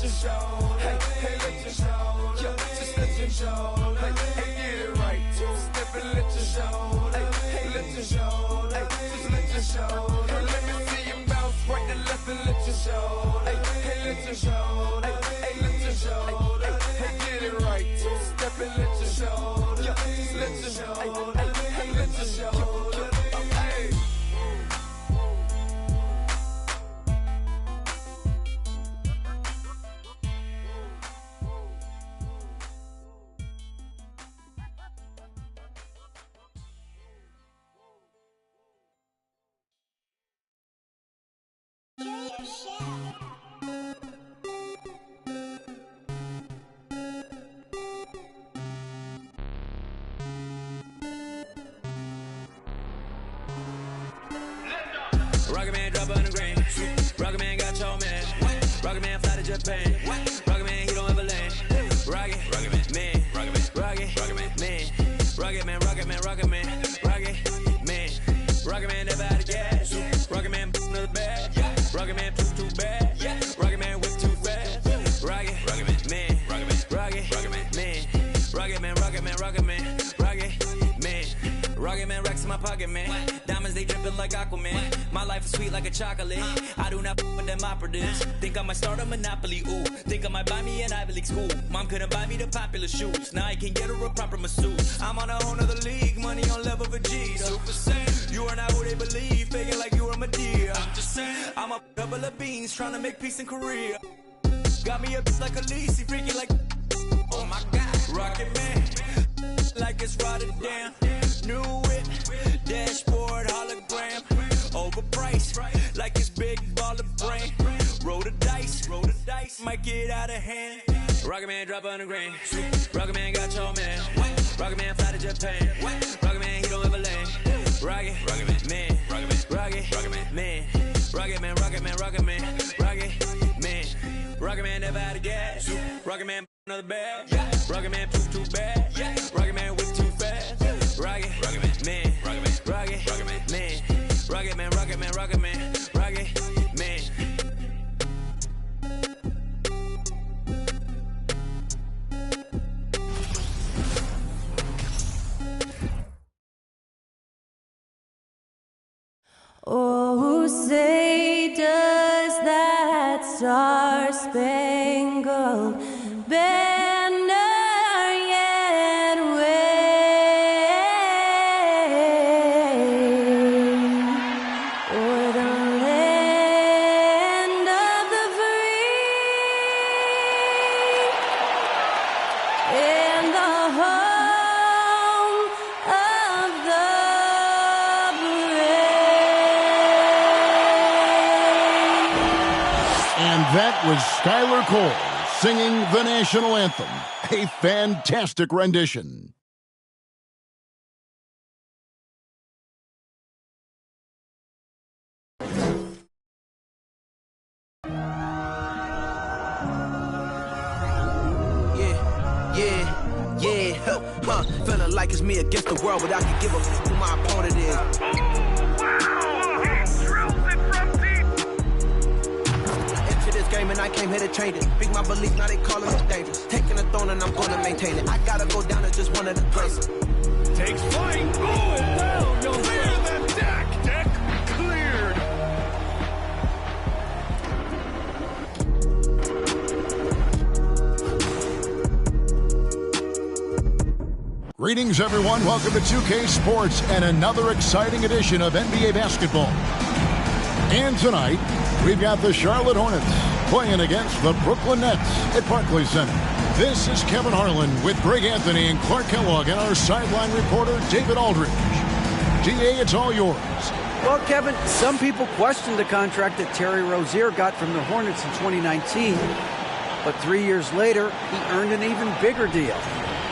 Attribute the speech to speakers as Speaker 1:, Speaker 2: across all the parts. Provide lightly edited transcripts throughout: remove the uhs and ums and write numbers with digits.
Speaker 1: let your show. Hey, let your show. Yeah, just let your show. Hey, get it right. Step and let your show. Hey, let your show. Hey, just let your show. Hey, let me see you bounce right to left and let your show. Hey, let your show. Hey, let your show. Hey, get it right. Step and let your show. Yeah, just let your show. Hey, let your show. Hey.
Speaker 2: Rocket Man drop on the green. Rocket Man got your man. Rocket Man fly to Japan. Rocket Man, he don't ever land. Rocket Man, Rocket Man, Rocket Man, Rocket Man, Rocket Man, Rocket Man, Rocket Man, Rocket Man never out of gas. Rocket Man another bag. Rocket Man too bad. Rocket Man whip too fast. Rocket Man, Rocket Man, Rocket Man, Rocket Man, Rocket Man, Rocket Man, Rocket Man, Rocket Man racks in my pocket, man. Diamonds they dripping like Aquaman. My life is sweet like a chocolate. I do not with them operatives. Think I might start a monopoly, ooh. Think I might buy me an Ivy League school. Mom couldn't buy me the popular shoes. Now I can get her a proper masseuse. I'm on a whole nother league, money on level Vegeta. Super Saiyan, you are not who they believe. Faking like you are Medea. I'm just saying, I'm a double of beans, trying to make peace in Korea. Got me a bitch like Khaleesi, freaky like, oh my god. Rocket Man, like it's Rotterdam. New whip, dashboard hologram. Overpriced, like it's big baller brain. Roll the dice, might get out of hand. Rocket Man drop on the green. Rocket Man got your man. Rocket Man fly to Japan. Rocket Man, he don't ever land. Rocket Man, Rocket Man, Rocket Man, Rocket Man, Rocket Man, Rocket Man, Rocket Man never out of gas. Rocket Man another bag. Rocket Man too bad. Rocket Man whip too fast. Rocket Man, Rocket Man, Rocket Man, Rocket Man, Rocket Man, Rocket Man, Rocket Man.
Speaker 3: Oh, say does that star-spangled banner yet wave o'er the land of the free and the home of the
Speaker 4: And that was Skylar Cole singing the national anthem. A fantastic rendition.
Speaker 5: Feeling like it's me against the world, but I can give a f who my opponent is. And I came here to change it. Big my belief, now they calling me dangerous. Taking the throne and I'm gonna maintain it. I gotta go down to just one of the places.
Speaker 1: Takes flight. Oh, down. You'll clear the deck. Deck cleared.
Speaker 4: Greetings, everyone. Welcome to 2K Sports and another exciting edition of NBA basketball. And tonight, we've got the Charlotte Hornets playing against the Brooklyn Nets at Barclays Center. This is Kevin Harlan with Greg Anthony and Clark Kellogg and our sideline reporter, David Aldridge. GA, it's all yours.
Speaker 6: Well, Kevin, some people questioned the contract that Terry Rozier got from the Hornets in 2019. But 3 years later, he earned an even bigger deal.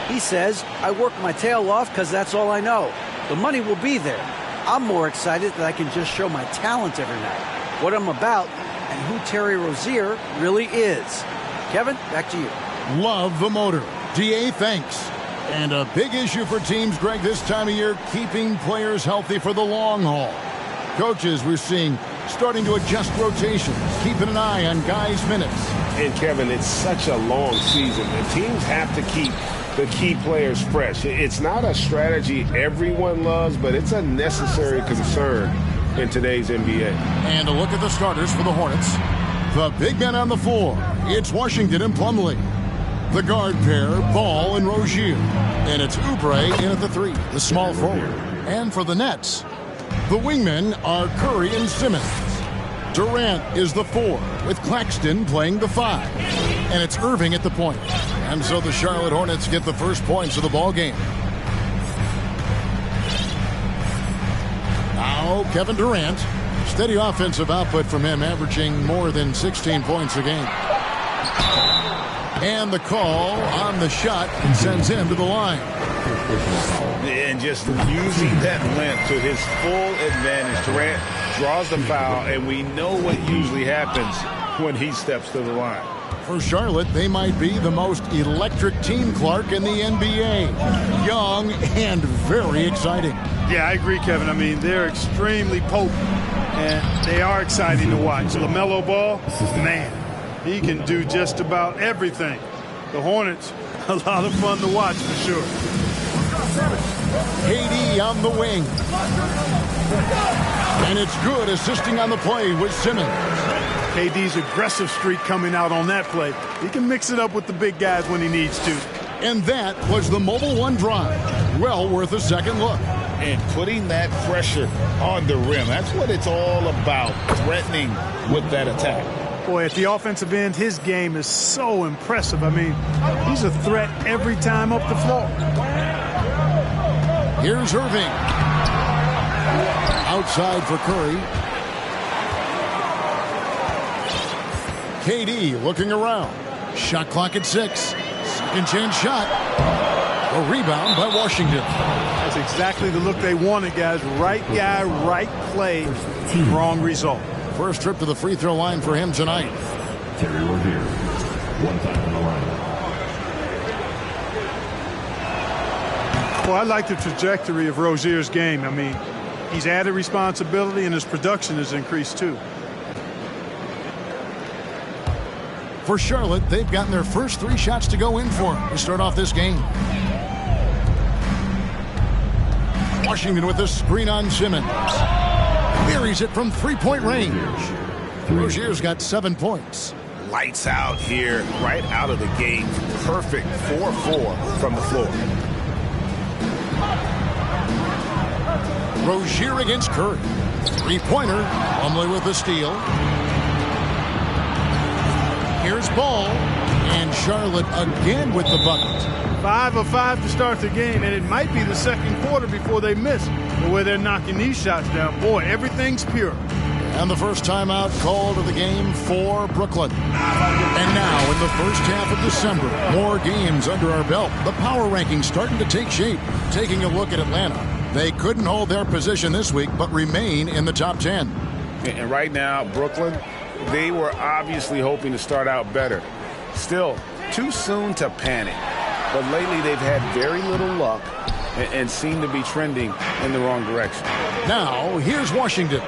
Speaker 6: He says, I work my tail off because that's all I know. The money will be there. I'm more excited that I can just show my talent every night, what I'm about, and who Terry Rozier really is. Kevin, back to you.
Speaker 4: Love the motor. DA, thanks. And a big issue for teams, Greg, this time of year, keeping players healthy for the long haul. Coaches, we're seeing, starting to adjust rotations, keeping an eye on guys' minutes.
Speaker 7: And Kevin, it's such a long season. The teams have to keep the key players fresh. It's not a strategy everyone loves, but it's a necessary concern in today's NBA.
Speaker 4: And a look at the starters for the Hornets. The big men on the floor. It's Washington and Plumlee. The guard pair, Ball and Rozier. And it's Oubre in at the 3, the small forward. And for the Nets, the wingmen are Curry and Simmons. Durant is the 4, with Claxton playing the 5. And it's Irving at the point. And so the Charlotte Hornets get the first points of the ball game. Now Kevin Durant. Steady offensive output from him, averaging more than 16 points a game. And the call on the shot sends him to the line.
Speaker 7: And just using that length to his full advantage. Durant draws the foul, and we know what usually happens when he steps to the line.
Speaker 4: For Charlotte, they might be the most electric team, Clark, in the NBA. Young and very exciting.
Speaker 8: Yeah, I agree, Kevin. I mean, they're extremely potent, and they are exciting to watch. LaMelo Ball, man, he can do just about everything. The Hornets, a lot of fun to watch for sure.
Speaker 4: KD on the wing. And it's good assisting on the play with Simmons.
Speaker 8: KD's aggressive streak coming out on that play. He can mix it up with the big guys when he needs to.
Speaker 4: And that was the Mobile One drive. Well worth a second look.
Speaker 7: And putting that pressure on the rim. That's what it's all about, threatening with that attack.
Speaker 8: Boy, at the offensive end, his game is so impressive. I mean, he's a threat every time up the floor.
Speaker 4: Here's Irving. Outside for Curry. KD looking around. Shot clock at 6. Second chance shot. A rebound by Washington.
Speaker 8: That's exactly the look they wanted, guys. Right guy, right play, wrong result.
Speaker 4: First trip to the free throw line for him tonight.
Speaker 9: Terry Rozier, 1 time on the line.
Speaker 8: Well, I like the trajectory of Rozier's game. I mean, he's added responsibility and his production has increased too.
Speaker 4: For Charlotte, they've gotten their first 3 shots to go in for him to start off this game. Washington with a screen on Simmons. Buries it from 3-point range. Rozier's got 7 points.
Speaker 7: Lights out here, right out of the gate. Perfect 4-4 from the floor.
Speaker 4: Rozier against Curry. 3-pointer, Plumlee with the steal. Here's Ball, and Charlotte again with the bucket.
Speaker 8: 5 of 5 to start the game, and it might be the second quarter before they miss the way they're knocking these shots down. Boy, everything's pure.
Speaker 4: And the first timeout called of the game for Brooklyn. And now in the first half of December, more games under our belt. The power rankings starting to take shape. Taking a look at Atlanta. They couldn't hold their position this week, but remain in the top 10.
Speaker 7: And right now, Brooklyn, they were obviously hoping to start out better. Still, too soon to panic. But lately, they've had very little luck and seem to be trending in the wrong direction.
Speaker 4: Now, here's Washington.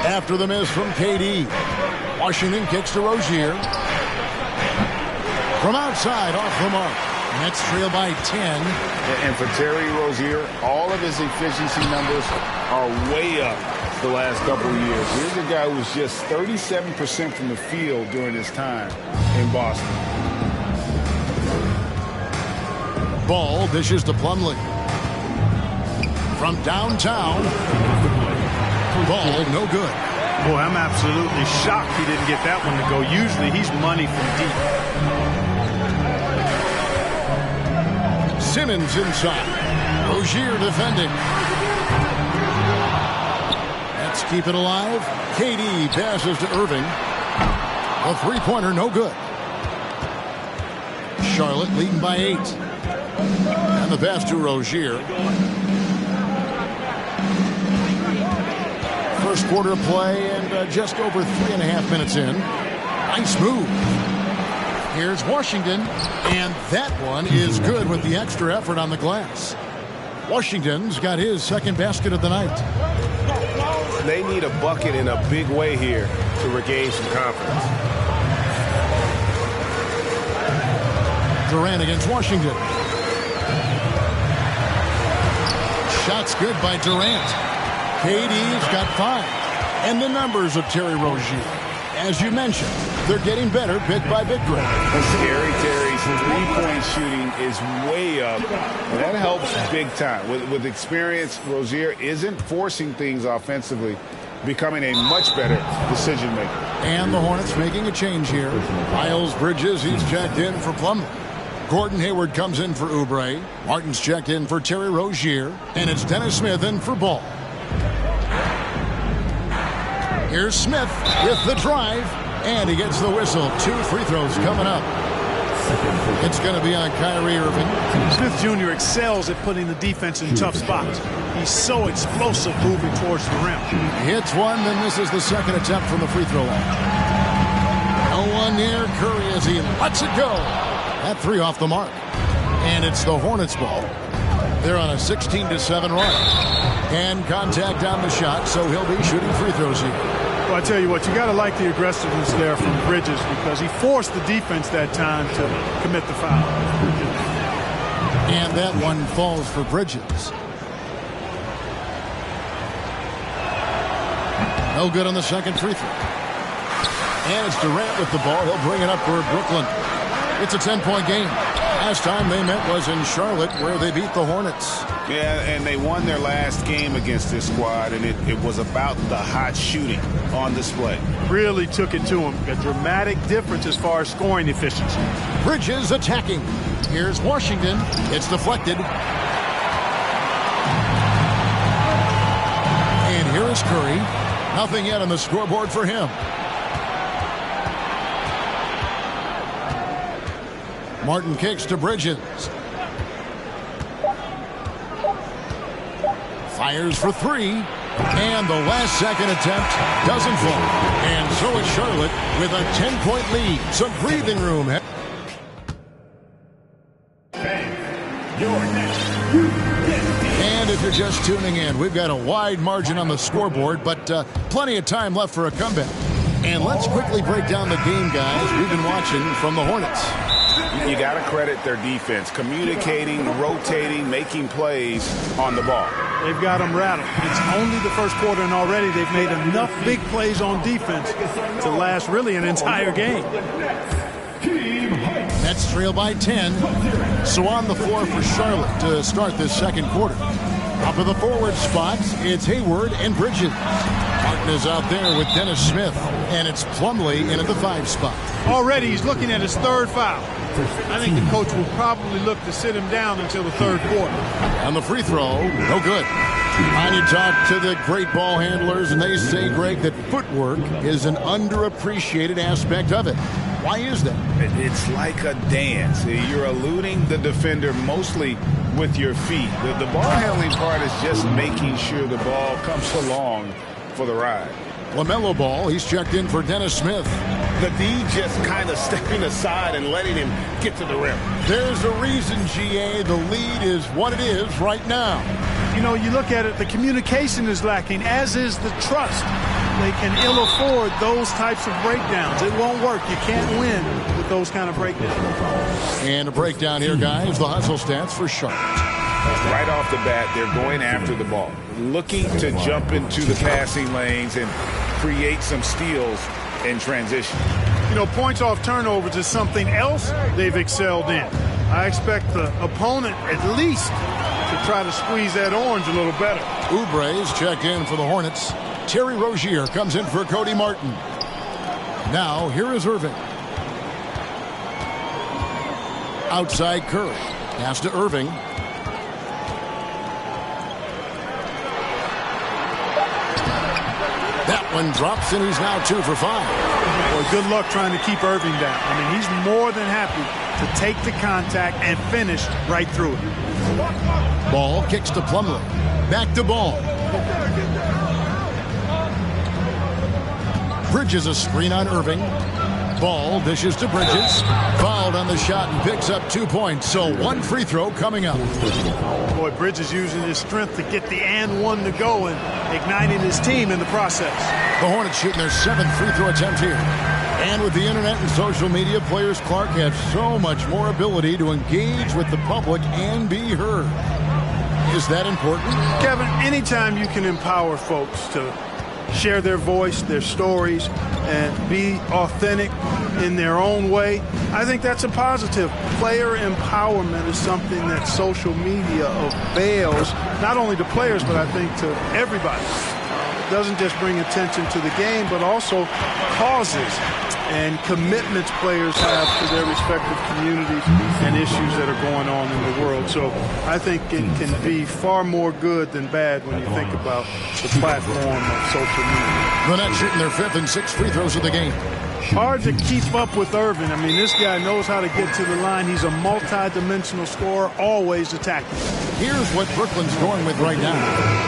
Speaker 4: After the miss from KD. Washington kicks to Rozier. From outside, off the mark. Nets trail by 10.
Speaker 7: And for Terry Rozier, all of his efficiency numbers are way up the last couple of years. Here's a guy who was just 37% from the field during his time in Boston.
Speaker 4: Ball dishes to Plumlee. From downtown. Ball no good.
Speaker 8: Boy, I'm absolutely shocked he didn't get that one to go. Usually he's money from deep.
Speaker 4: Simmons inside. Rozier defending. Let's keep it alive. KD passes to Irving. A 3-pointer, no good. Charlotte leading by 8. And the pass to Rozier. First quarter of play and just over 3.5 minutes in. Nice move. Here's Washington, and that one is good with the extra effort on the glass. Washington's got his second basket of the night.
Speaker 7: They need a bucket in a big way here to regain some confidence.
Speaker 4: Durant against Washington. Shots good by Durant. KD's got 5. And the numbers of Terry Rozier, as you mentioned, they're getting better bit by bit, Greg.
Speaker 7: Scary Terry's three-point shooting is way up, and that helps big time. With experience, Rozier isn't forcing things offensively, becoming a much better decision maker.
Speaker 4: And the Hornets making a change here. Miles Bridges, he's checked in for Plumlee. Gordon Hayward comes in for Oubre. Martin's checked in for Terry Rozier. And it's Dennis Smith in for Ball. Here's Smith with the drive. And he gets the whistle. 2 free throws coming up. It's going to be on Kyrie Irving.
Speaker 8: Smith Jr. excels at putting the defense in tough spots. He's so explosive moving towards the rim.
Speaker 4: Hits one, then this is the second attempt from the free throw line. No one near Curry as he lets it go. That 3 off the mark. And it's the Hornets ball. They're on a 16-7 run. And contact on the shot, so he'll be shooting free throws here.
Speaker 8: Well, I tell you what, you got to like the aggressiveness there from Bridges because he forced the defense that time to commit the foul.
Speaker 4: And that one falls for Bridges. No good on the second free throw. And it's Durant with the ball. He'll bring it up for Brooklyn. It's a 10-point game. Last time they met was in Charlotte, where they beat the Hornets.
Speaker 7: Yeah, and they won their last game against this squad, and it was about the hot shooting on display.
Speaker 8: Really took it to him. A dramatic difference as far as scoring efficiency.
Speaker 4: Bridges attacking. Here's Washington. It's deflected. And here is Curry. Nothing yet on the scoreboard for him. Martin kicks to Bridges. Fires for 3. And the last second attempt doesn't fall. And so is Charlotte with a 10-point lead. Some breathing room. And if you're just tuning in, we've got a wide margin on the scoreboard, but plenty of time left for a comeback. And let's quickly break down the game, guys. We've been watching from the Hornets.
Speaker 7: You got to credit their defense, communicating, rotating, making plays on the ball.
Speaker 8: They've got them rattled. It's only the first quarter, and already they've made enough big plays on defense to last really an entire game.
Speaker 4: Nets trail by 10. So on the floor for Charlotte to start this second quarter. Up of the forward spots, it's Hayward and Bridges. Martin is out there with Dennis Smith, and it's Plumlee in at the 5 spot.
Speaker 8: Already he's looking at his 3rd foul. I think the coach will probably look to sit him down until the 3rd quarter.
Speaker 4: On the free throw, no good. And you talk to the great ball handlers, and they say, Greg, that footwork is an underappreciated aspect of it. Why is that?
Speaker 7: It's like a dance. You're eluding the defender mostly with your feet. The ball handling part is just making sure the ball comes along for the ride.
Speaker 4: LaMelo Ball, he's checked in for Dennis Smith.
Speaker 7: The D just kind of stepping aside and letting him get to the rim.
Speaker 4: There's a reason, GA, the lead is what it is right now.
Speaker 8: You know, you look at it, the communication is lacking, as is the trust. They can ill afford those types of breakdowns. It won't work. You can't win with those kind of breakdowns.
Speaker 4: And a breakdown here, guys, the hustle stats for Charlotte.
Speaker 7: Right off the bat, they're going after the ball, looking to jump into the passing lanes and create some steals in transition.
Speaker 8: You know, points off turnovers is something else they've excelled in. I expect the opponent at least to try to squeeze that orange a little better.
Speaker 4: Oubre's checked in for the Hornets. Terry Rozier comes in for Cody Martin. Now, here is Irving. Outside Curry. Pass to Irving. That one drops, and he's now 2 for 5.
Speaker 8: Well, good luck trying to keep Irving down. I mean, he's more than happy to take the contact and finish right through it.
Speaker 4: Ball kicks to Plumlee. Back to Ball. Bridges a screen on Irving. Ball dishes to Bridges. Fouled on the shot and picks up 2 points. So 1 free throw coming up.
Speaker 8: Boy, Bridges using his strength to get the and one to go and igniting his team in the process.
Speaker 4: The Hornets shooting their 7th free throw attempt here. And with the internet and social media, players Clark have so much more ability to engage with the public and be heard. Is that important?
Speaker 8: Kevin, anytime you can empower folks to share their voice, their stories, and be authentic in their own way, I think that's a positive. Player empowerment is something that social media avails, not only to players, but I think to everybody. It doesn't just bring attention to the game, but also causes and commitments players have to their respective communities and issues that are going on in the world. So I think it can be far more good than bad when you think about the platform of social media.
Speaker 4: The Nets shooting their 5th and 6th free throws of the game.
Speaker 8: Hard to keep up with Irvin. I mean, this guy knows how to get to the line. He's a multi-dimensional scorer, always attacking.
Speaker 4: Here's what Brooklyn's going with right now.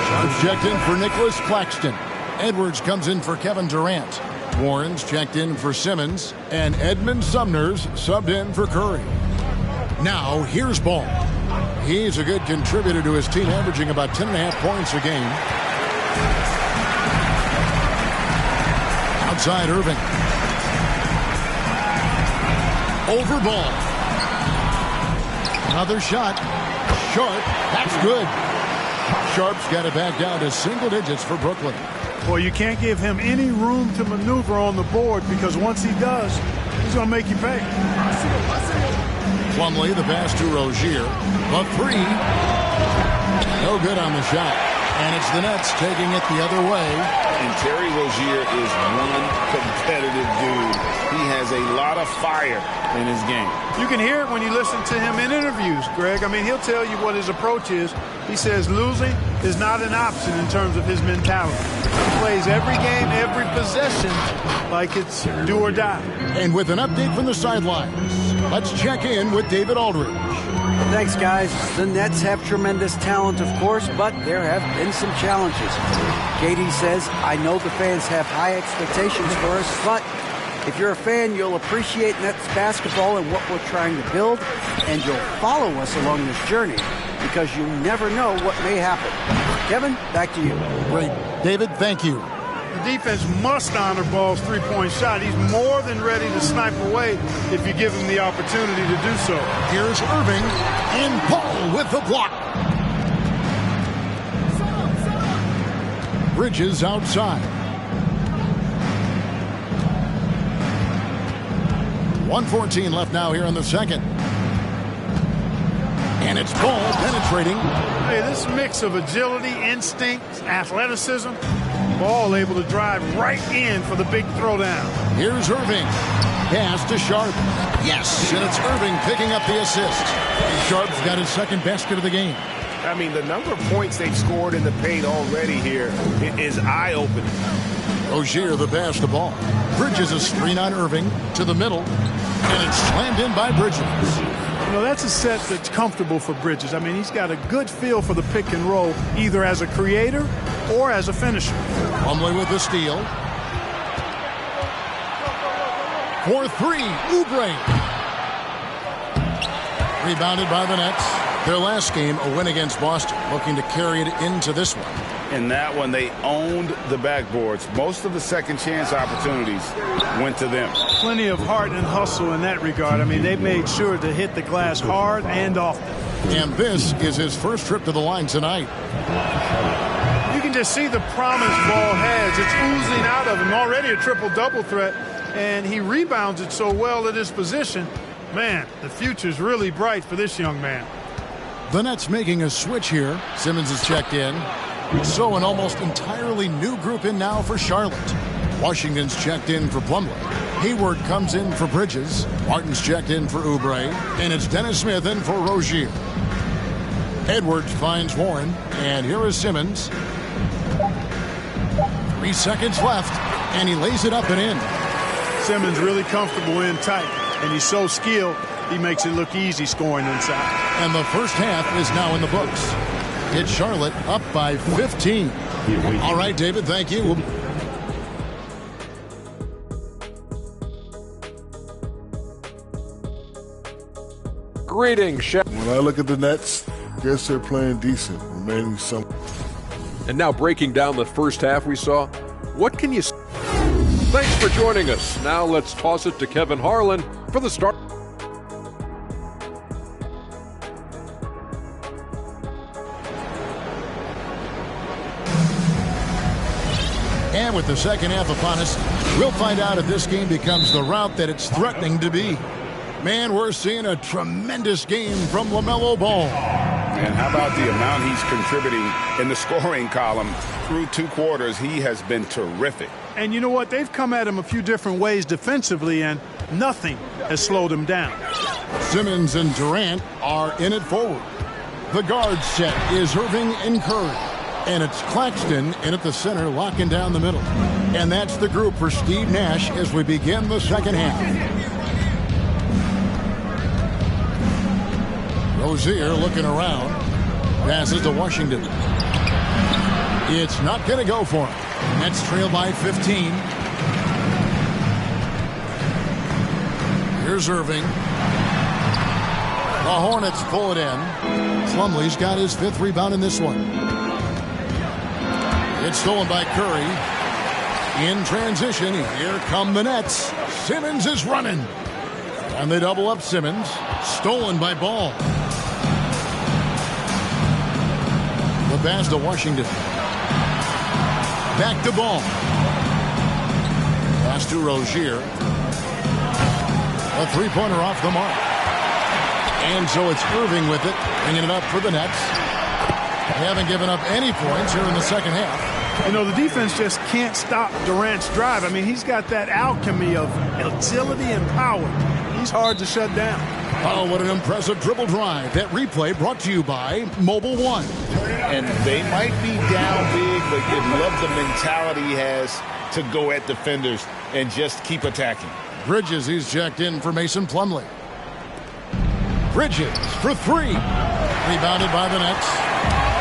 Speaker 4: Sharps checked in for Nicholas Claxton. Edwards comes in for Kevin Durant. Warren's checked in for Simmons. And Edmund Sumner's subbed in for Curry. Now, here's Ball. He's a good contributor to his team, averaging about 10.5 points a game. Outside Irving. Over Ball. Another shot. Sharp. That's good. Sharp's got it back down to single digits for Brooklyn.
Speaker 8: Well, you can't give him any room to maneuver on the board because once he does, he's going to make you pay.
Speaker 4: Plumlee, the pass to Rozier. A three. No good on the shot. And it's the Nets taking it the other way.
Speaker 7: And Terry Rozier is one competitive dude. He has a lot of fire in his game.
Speaker 8: You can hear it when you listen to him in interviews, Greg. I mean, he'll tell you what his approach is. He says losing is not an option in terms of his mentality. He plays every game, every possession like it's do or die.
Speaker 4: And with an update from the sidelines, let's check in with David Aldridge.
Speaker 6: Thanks, guys. The Nets have tremendous talent, of course, but there have been some challenges. KD says, I know the fans have high expectations for us, but if you're a fan, you'll appreciate Nets basketball and what we're trying to build, and you'll follow us along this journey because you never know what may happen. Kevin, back to you.
Speaker 4: Great. David, thank you.
Speaker 8: The defense must honor Ball's three-point shot. He's more than ready to snipe away if you give him the opportunity to do so.
Speaker 4: Here's Irving and Paul with the block. Bridges outside. 1:14 left now here in the second. And it's Ball penetrating.
Speaker 8: Hey, this mix of agility, instinct, athleticism, Ball able to drive right in for the big throwdown.
Speaker 4: Here's Irving. Pass to Sharp. Yes, and it's Irving picking up the assist. Sharp's got his second basket of the game.
Speaker 7: I mean, the number of points they've scored in the paint already here is eye-opening.
Speaker 4: Rozier the pass to Ball. Bridges a screen on Irving to the middle, and it's slammed in by Bridges.
Speaker 8: You know, that's a set that's comfortable for Bridges. I mean, he's got a good feel for the pick and roll, either as a creator or as a finisher.
Speaker 4: Plumlee with the steal. For three, Oubre. Rebounded by the Nets. Their last game, a win against Boston, looking to carry it into this one.
Speaker 7: In that one, they owned the backboards. Most of the second chance opportunities went to them.
Speaker 8: Plenty of heart and hustle in that regard. I mean, they made sure to hit the glass hard and often.
Speaker 4: And this is his first trip to the line tonight.
Speaker 8: You can just see the promise Ball has. It's oozing out of him. Already a triple-double threat, and he rebounds it so well at his position. Man, the future's really bright for this young man.
Speaker 4: The Nets making a switch here. Simmons is checked in. So an almost entirely new group in now for Charlotte. Washington's checked in for Plumlee. Hayward comes in for Bridges. Martin's checked in for Oubre. And it's Dennis Smith in for Rozier. Edwards finds Warren. And here is Simmons. 3 seconds left. And he lays it up and in.
Speaker 8: Simmons really comfortable in tight. And he's so skilled, he makes it look easy scoring inside.
Speaker 4: And the first half is now in the books. It's Charlotte up by 15. All right, David, thank you.
Speaker 10: Greetings, Chef.
Speaker 11: When I look at the Nets, I guess they're playing decent, remaining some.
Speaker 10: And now breaking down the first half we saw, what can you say? Thanks for joining us. Now let's toss it to Kevin Harlan for the start.
Speaker 4: And with the second half upon us, we'll find out if this game becomes the rout that it's threatening to be. Man, we're seeing a tremendous game from LaMelo Ball.
Speaker 7: And how about the amount he's contributing in the scoring column? Through 2 quarters, he has been terrific.
Speaker 8: And you know what? They've come at him a few different ways defensively, and nothing has slowed him down.
Speaker 4: Simmons and Durant are in it forward. The guard set is Irving and Curry. And it's Claxton in at the center, locking down the middle. And that's the group for Steve Nash as we begin the second half. Rozier looking around. Passes to Washington. It's not going to go for him. Nets trail by 15. Here's Irving. The Hornets pull it in. Plumlee's got his 5th rebound in this one. It's stolen by Curry. In transition, here come the Nets. Simmons is running. And they double up Simmons. Stolen by Ball. The pass to Washington. Back to Ball. Pass to Rozier. A 3-pointer off the mark. And so it's Irving with it, bringing it up for the Nets. They haven't given up any points here in the second half.
Speaker 8: You know, the defense just can't stop Durant's drive. I mean, he's got that alchemy of agility and power. He's hard to shut down.
Speaker 4: Oh, what an impressive dribble drive. That replay brought to you by Mobile One.
Speaker 7: And they might be down big, but they love the mentality he has to go at defenders and just keep attacking.
Speaker 4: Bridges, he's checked in for Mason Plumlee. Bridges for 3. Rebounded by the Nets.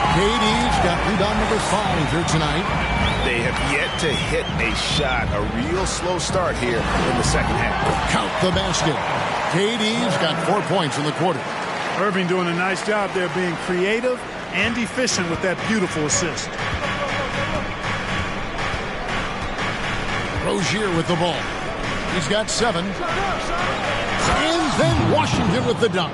Speaker 4: KD's got rebound number 5 here tonight.
Speaker 7: They have yet to hit a shot, a real slow start here in the second half.
Speaker 4: Count the basket. KD's got 4 points in the quarter.
Speaker 8: Irving doing a nice job there being creative and efficient with that beautiful assist.
Speaker 4: Rozier with the ball. He's got 7. And then Washington with the dunk.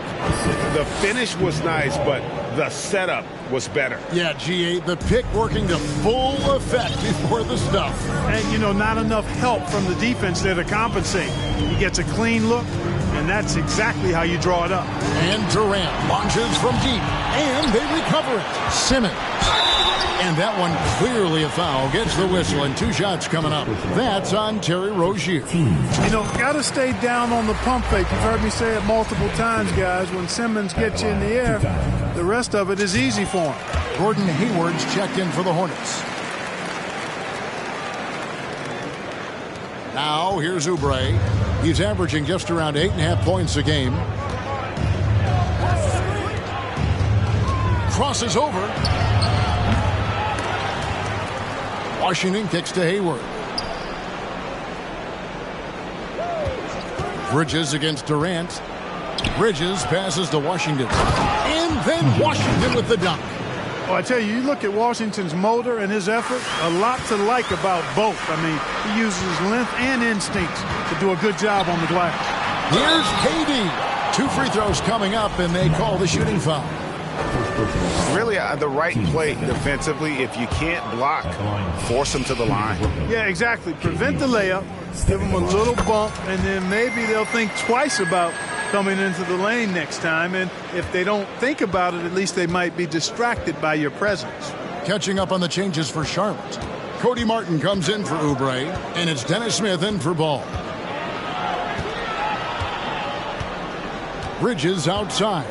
Speaker 7: The finish was nice, but the setup was better.
Speaker 4: Yeah, GA, the pick working to full effect before the stuff.
Speaker 8: And, you know, not enough help from the defense there to compensate. He gets a clean look, and that's exactly how you draw it up.
Speaker 4: And Durant launches from deep, and they recover it. Simmons. And that one clearly a foul. Gets the whistle, and 2 shots coming up. That's on Terry Rozier.
Speaker 8: You know, got to stay down on the pump fake. You've heard me say it multiple times, guys. When Simmons gets you in the air, the rest of it is easy for him.
Speaker 4: Gordon Hayward's checked in for the Hornets. Now, here's Oubre. He's averaging just around 8.5 points a game. Crosses over. Washington kicks to Hayward. Bridges against Durant. Bridges passes to Washington. And then Washington with the dunk.
Speaker 8: Well, I tell you, you look at Washington's motor and his effort, a lot to like about both. I mean, he uses length and instincts to do a good job on the glass.
Speaker 4: Here's KD. 2 free throws coming up, and they call the shooting foul.
Speaker 7: Really the right play defensively. If you can't block, force them to the line.
Speaker 8: Yeah, exactly. Prevent the layup, give them a little bump, and then maybe they'll think twice about coming into the lane next time. And if they don't think about it, at least they might be distracted by your presence.
Speaker 4: Catching up on the changes for Charlotte. Cody Martin comes in for Oubre, and it's Dennis Smith in for Ball. Bridges outside.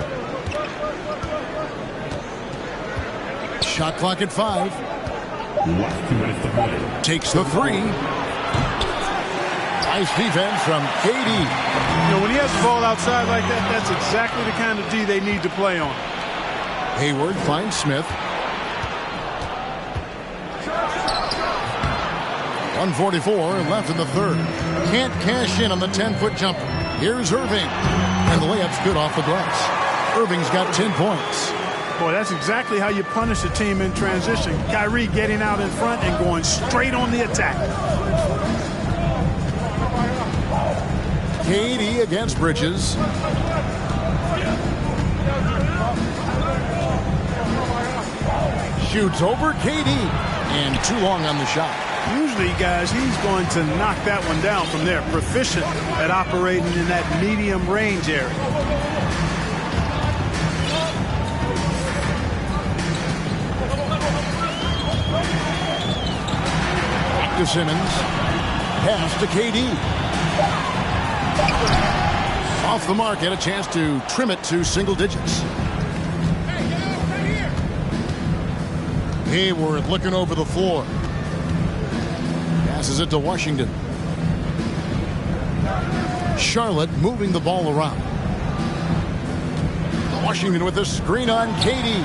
Speaker 4: Shot clock at 5. Takes the 3. Nice defense from KD.
Speaker 8: You know, when he has the ball outside like that, that's exactly the kind of D they need to play on.
Speaker 4: Hayward finds Smith. 1:44 left in the third. Can't cash in on the 10-foot jumper. Here's Irving. And the layup's good off the glass. Irving's got 10 points.
Speaker 8: Boy, that's exactly how you punish a team in transition. Kyrie getting out in front and going straight on the attack.
Speaker 4: KD against Bridges. Shoots over KD. And too long on the shot.
Speaker 8: Usually, guys, he's going to knock that one down from there. Proficient at operating in that medium range area.
Speaker 4: Back to Simmons. Pass to KD. Off the mark, had a chance to trim it to single digits. Hayward looking over the floor. Passes it to Washington. Charlotte moving the ball around. Washington with a screen on KD.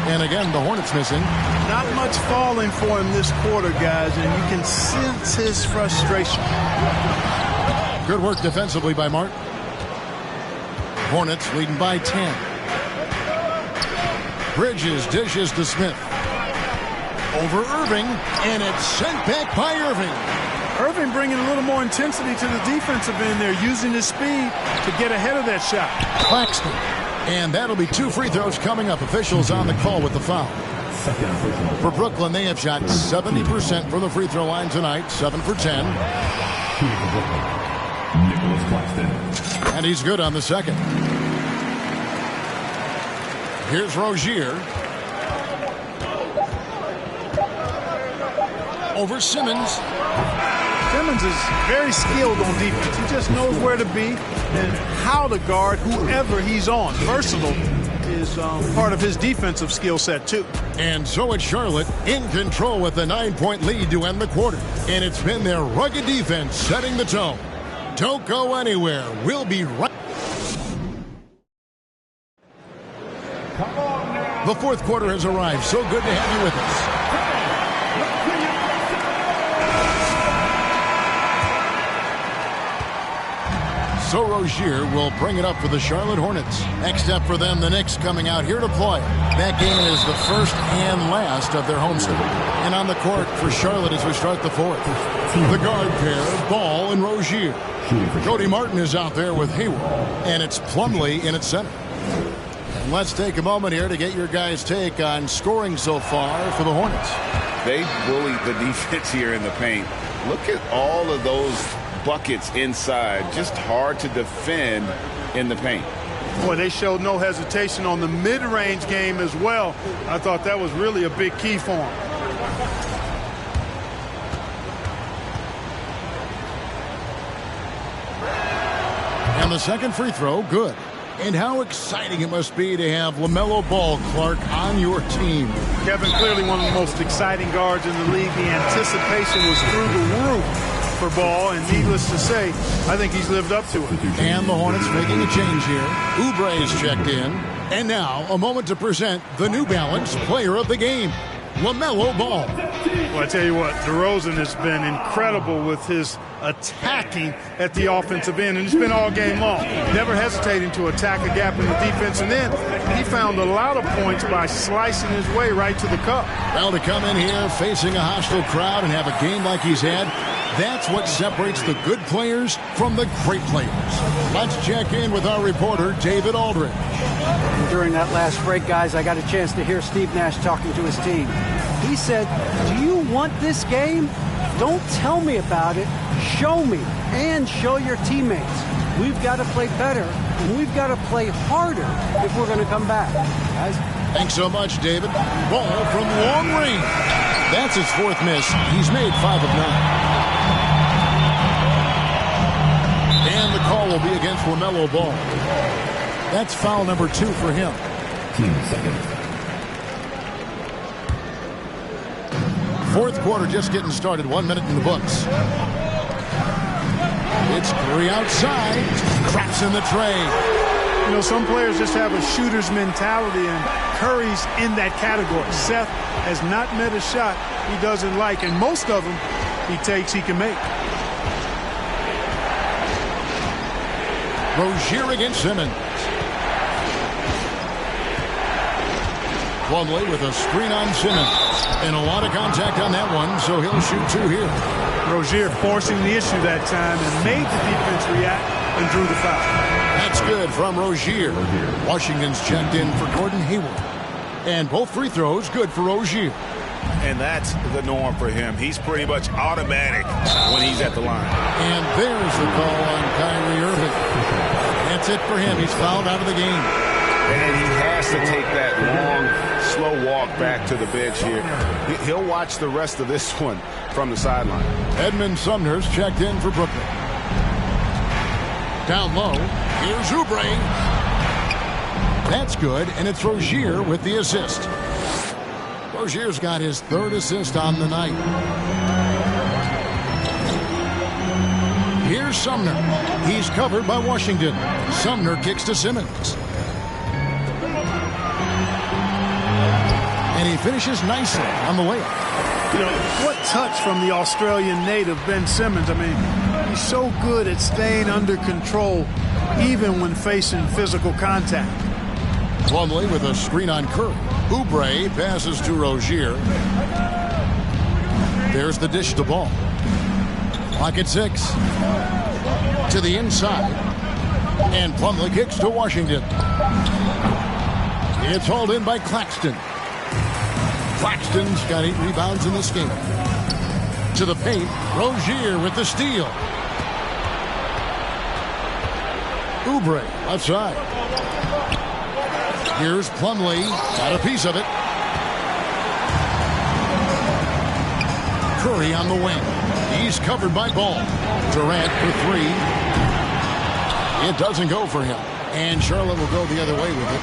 Speaker 4: And again, the Hornets missing.
Speaker 8: Not much falling for him this quarter, guys, and you can sense his frustration.
Speaker 4: Good work defensively by Martin. Hornets leading by 10. Bridges dishes to Smith. Over Irving, and it's sent back by Irving.
Speaker 8: Irving bringing a little more intensity to the defensive end there, using his speed to get ahead of that shot.
Speaker 4: Claxton. And that'll be 2 free throws coming up. Officials on the call with the foul. For Brooklyn, they have shot 70% from the free throw line tonight, 7 for 10. And he's good on the second. Here's Rozier. Over Simmons.
Speaker 8: Simmons is very skilled on defense. He just knows where to be and how to guard whoever he's on. Versatile is part of his defensive skill set, too.
Speaker 4: And so it's Charlotte in control with a 9-point lead to end the quarter. And it's been their rugged defense setting the tone. Don't go anywhere. We'll be right. The fourth quarter has arrived. So good to have you with us. So Rozier will bring it up for the Charlotte Hornets. Next up for them, the Knicks coming out here to play. That game is the first and last of their homestand. And on the court for Charlotte as we start the fourth. The guard pair, Ball and Rozier. Cody Martin is out there with Hayward. And it's Plumlee in its center. And let's take a moment here to get your guys' take on scoring so far for the Hornets.
Speaker 7: They bullied the defense here in the paint. Look at all of those buckets inside. Just hard to defend in the paint.
Speaker 8: Boy, they showed no hesitation on the mid-range game as well. I thought that was really a big key for them.
Speaker 4: And the second free throw, good. And how exciting it must be to have LaMelo Ball, Clark, on your team.
Speaker 8: Kevin, clearly one of the most exciting guards in the league. The anticipation was through the roof for Ball, and needless to say, I think he's lived up to it.
Speaker 4: And the Hornets making a change here. Oubre is checked in. And now, a moment to present the New Balance Player of the Game, LaMelo Ball.
Speaker 8: Well, I tell you what, DeRozan has been incredible with his attacking at the offensive end, and it's been all game long. Never hesitating to attack a gap in the defense, and then he found a lot of points by slicing his way right to the cup.
Speaker 4: Well, to come in here facing a hostile crowd and have a game like he's had, that's what separates the good players from the great players. Let's check in with our reporter, David Aldridge.
Speaker 6: During that last break, guys, I got a chance to hear Steve Nash talking to his team. He said, "Do you want this game? Don't tell me about it. Show me and show your teammates. We've got to play better, and we've got to play harder if we're going to come back." Guys?
Speaker 4: Thanks so much, David. Ball from long range. That's his fourth miss. He's made 5 of 9. And the call will be against LaMelo Ball. That's foul number 2 for him.
Speaker 9: 15 seconds.
Speaker 4: Fourth quarter just getting started. 1 minute in the books. It's Curry outside. Cracks in the tray.
Speaker 8: You know, some players just have a shooter's mentality, and Curry's in that category. Seth has not met a shot he doesn't like, and most of them he takes he can make.
Speaker 4: Rozier against Simmons. Plumlee with a screen on Simmons. And a lot of contact on that one, so he'll shoot 2 here.
Speaker 8: Rozier forcing the issue that time and made the defense react and drew the foul.
Speaker 4: That's good from Rozier. Washington's checked in for Gordon Hayward. And both free throws good for Rozier.
Speaker 7: And that's the norm for him. He's pretty much automatic when he's at the line.
Speaker 4: And there's the call on Kyrie Irving. That's it for him. He's fouled out of the game.
Speaker 7: And he has to take that long, slow walk back to the bench here. He'll watch the rest of this one from the sideline.
Speaker 4: Edmund Sumner's checked in for Brooklyn. Down low, here's Oubre. That's good, and it's Rozier with the assist. Rozier's got his third assist on the night. Here's Sumner. He's covered by Washington. Sumner kicks to Simmons. And he finishes nicely on the layup.
Speaker 8: You know, what touch from the Australian native, Ben Simmons. I mean, he's so good at staying under control even when facing physical contact.
Speaker 4: Plumlee with a screen on Curry. Oubre passes to Rozier. There's the dish to ball. Clock at 6. To the inside. And Plumlee kicks to Washington. It's hauled in by Claxton. Claxton's got 8 rebounds in this game. To the paint. Rozier with the steal. Oubre outside. Here's Plumlee. Got a piece of it. Curry on the wing. He's covered by Ball. Durant for 3. It doesn't go for him. And Charlotte will go the other way with it.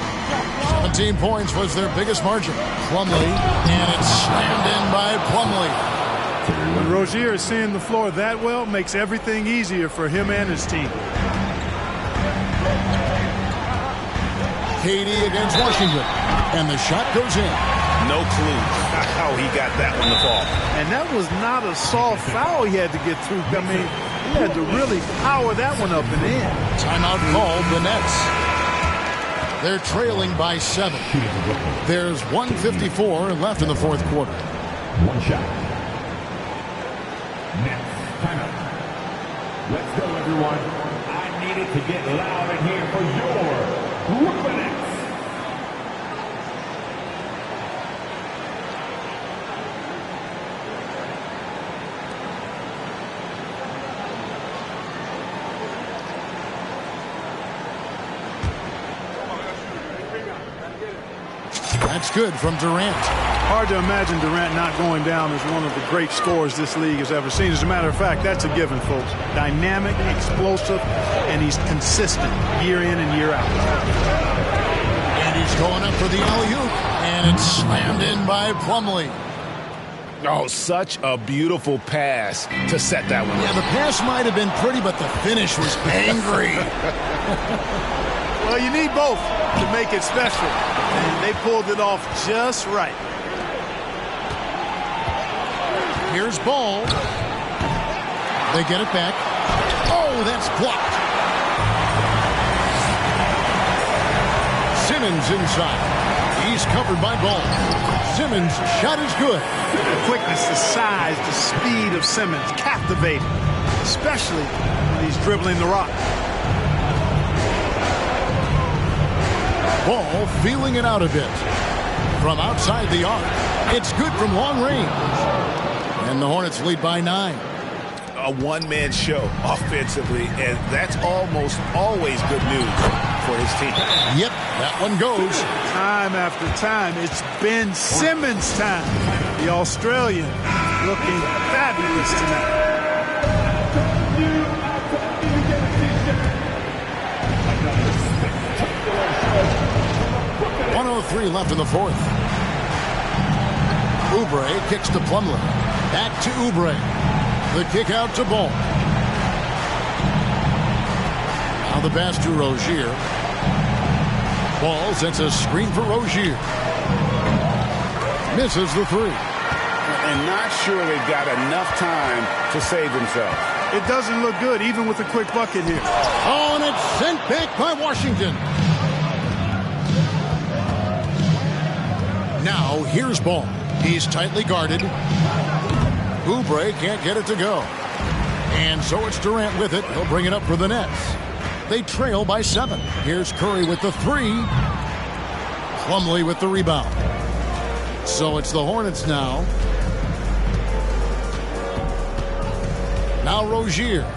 Speaker 4: 17 points was their biggest margin. Plumlee. And it's slammed in by Plumlee.
Speaker 8: When Rozier is seeing the floor that well, makes everything easier for him and his team.
Speaker 4: KD against Washington. And the shot goes in.
Speaker 7: No clue how he got that one to fall.
Speaker 8: And that was not a soft foul he had to get through. I mean, he had to really power that one up and in.
Speaker 4: Timeout called the Nets. They're trailing by 7. There's 1:54 left in the fourth quarter.
Speaker 9: One shot. Nets. Timeout. Let's go, everyone. I needed to get loud in here for your Brooklyn Nets.
Speaker 4: That's good from Durant.
Speaker 8: Hard to imagine Durant not going down as one of the great scorers this league has ever seen. As a matter of fact, that's a given, folks. Dynamic, explosive, and he's consistent year in and year out.
Speaker 4: And he's going up for the alley-oop. And it's slammed in by Plumlee.
Speaker 7: Oh, such a beautiful pass to set that one up.
Speaker 4: Yeah, the pass might have been pretty, but the finish was angry.
Speaker 8: Well, you need both to make it special. And they pulled it off just right.
Speaker 4: Here's Ball. They get it back. Oh, that's blocked. Simmons inside. He's covered by Ball. Simmons' shot is good.
Speaker 8: The quickness, the size, the speed of Simmons captivating, especially when he's dribbling the rock.
Speaker 4: Ball feeling it out a bit. From outside the arc. It's good from long range. And the Hornets lead by 9.
Speaker 7: A one-man show offensively, and that's almost always good news for his team.
Speaker 4: Yep, that one goes.
Speaker 8: Time after time, it's Ben Simmons' time. The Australian looking fabulous tonight.
Speaker 4: .103 left in the fourth. Oubre kicks to Plumlee. Back to Oubre. The kick out to Ball. Now the pass to Rozier. Ball sends a screen for Rozier. Misses the 3.
Speaker 7: And not sure they've got enough time to save themselves.
Speaker 8: It doesn't look good, even with a quick bucket here.
Speaker 4: Oh, and it's sent back by Washington. Now, here's Ball. He's tightly guarded. Oubre can't get it to go. And so it's Durant with it. He'll bring it up for the Nets. They trail by 7. Here's Curry with the 3. Plumlee with the rebound. So it's the Hornets now. Now Rozier.